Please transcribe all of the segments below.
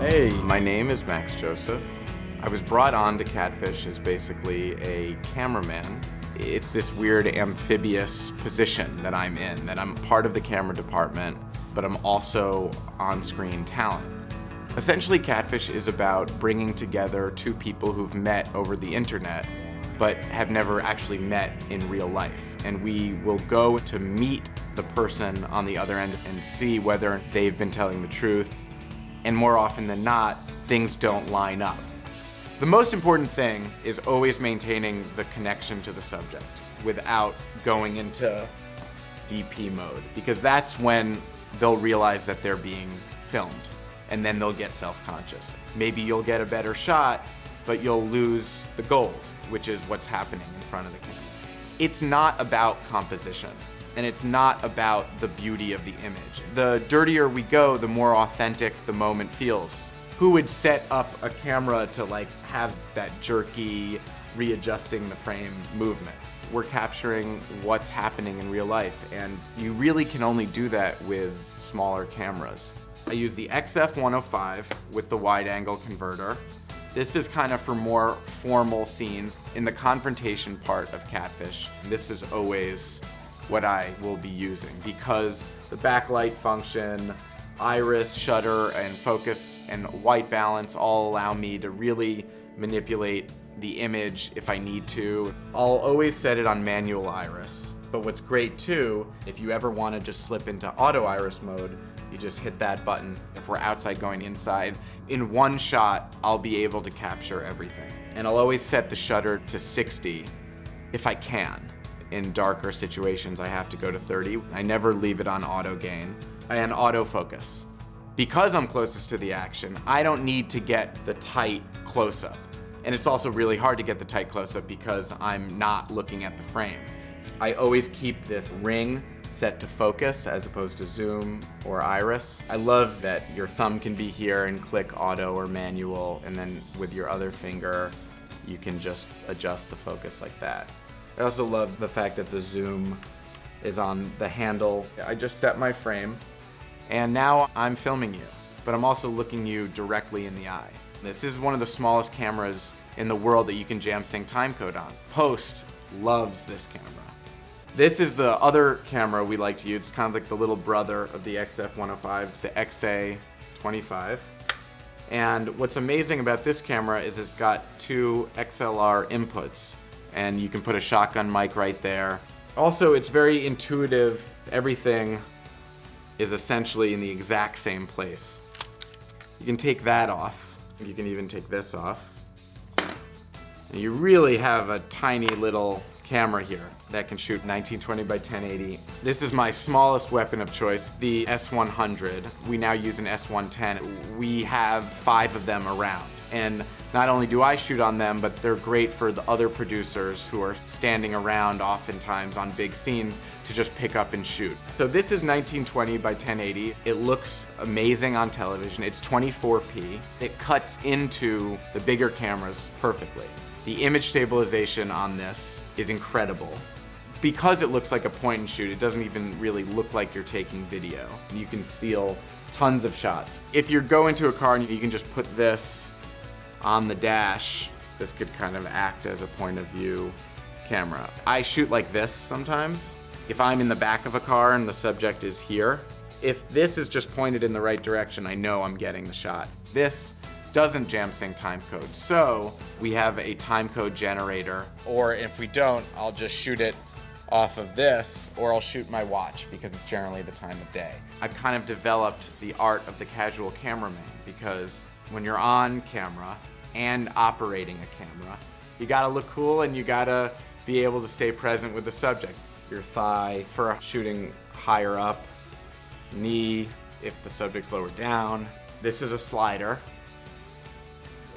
Hey, my name is Max Joseph. I was brought on to Catfish as basically a cameraman. It's this weird amphibious position that I'm in, that I'm part of the camera department, but I'm also on-screen talent. Essentially, Catfish is about bringing together two people who've met over the internet, but have never actually met in real life. And we will go to meet the person on the other end and see whether they've been telling the truth. And more often than not, things don't line up. The most important thing is always maintaining the connection to the subject without going into DP mode, because that's when they'll realize that they're being filmed, and then they'll get self-conscious. Maybe you'll get a better shot, but you'll lose the gold, which is what's happening in front of the camera. It's not about composition, and it's not about the beauty of the image. The dirtier we go, the more authentic the moment feels. Who would set up a camera to have that jerky, readjusting the frame movement? We're capturing what's happening in real life, and you really can only do that with smaller cameras. I use the XF105 with the wide angle converter. This is kind of for more formal scenes. In the confrontation part of Catfish, this is always what I will be using, because the backlight function, iris, shutter, and focus, and white balance all allow me to really manipulate the image if I need to. I'll always set it on manual iris. But what's great too, if you ever want to just slip into auto iris mode, you just hit that button. If we're outside going inside, in one shot, I'll be able to capture everything. And I'll always set the shutter to 60 if I can. In darker situations, I have to go to 30. I never leave it on auto gain and autofocus. Because I'm closest to the action, I don't need to get the tight close-up. And it's also really hard to get the tight close-up because I'm not looking at the frame. I always keep this ring set to focus as opposed to zoom or iris. I love that your thumb can be here and click auto or manual, and then with your other finger, you can just adjust the focus like that. I also love the fact that the zoom is on the handle. I just set my frame, and now I'm filming you, but I'm also looking you directly in the eye. This is one of the smallest cameras in the world that you can jam sync timecode on. Post loves this camera. This is the other camera we like to use. It's kind of like the little brother of the XF105. It's the XA25. And what's amazing about this camera is it's got two XLR inputs, and you can put a shotgun mic right there. Also, it's very intuitive. Everything is essentially in the exact same place. You can take that off. You can even take this off. And you really have a tiny little camera here that can shoot 1920 by 1080. This is my smallest weapon of choice, the S100. We now use an S110. We have 5 of them around. And not only do I shoot on them, but they're great for the other producers who are standing around oftentimes on big scenes to just pick up and shoot. So this is 1920 by 1080. It looks amazing on television. It's 24p. It cuts into the bigger cameras perfectly. The image stabilization on this is incredible. Because it looks like a point and shoot, it doesn't even really look like you're taking video. You can steal tons of shots. If you go into a car and you can just put this on the dash, this could kind of act as a point of view camera. I shoot like this sometimes. If I'm in the back of a car and the subject is here, if this is just pointed in the right direction, I know I'm getting the shot. This doesn't jam sync timecode, so we have a timecode generator, or if we don't, I'll just shoot it off of this, or I'll shoot my watch because it's generally the time of day. I've kind of developed the art of the casual cameraman, because when you're on camera and operating a camera, you gotta look cool and you gotta be able to stay present with the subject. Your thigh for shooting higher up, knee if the subject's lower down. This is a slider.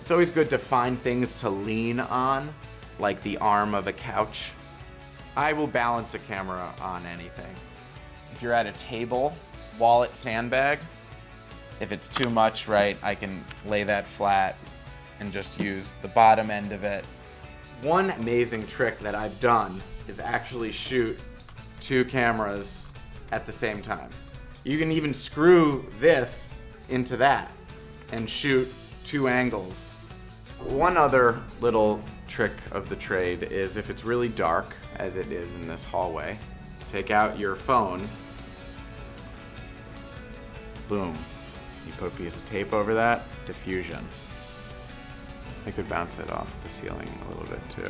It's always good to find things to lean on, like the arm of a couch. I will balance a camera on anything. If you're at a table, wallet sandbag, if it's too much, right, I can lay that flat and just use the bottom end of it. One amazing trick that I've done is actually shoot 2 cameras at the same time. You can even screw this into that. and shoot 2 angles. One other little trick of the trade is if it's really dark, as it is in this hallway, take out your phone, boom. You put a piece of tape over that, diffusion. I could bounce it off the ceiling a little bit too,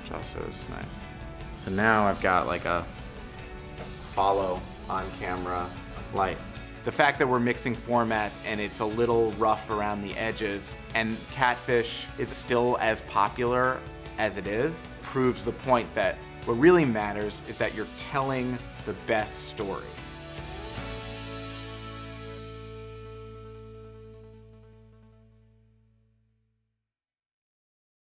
which also is nice. So now I've got like a follow on camera light. The fact that we're mixing formats and it's a little rough around the edges and Catfish is still as popular as it is proves the point that what really matters is that you're telling the best story.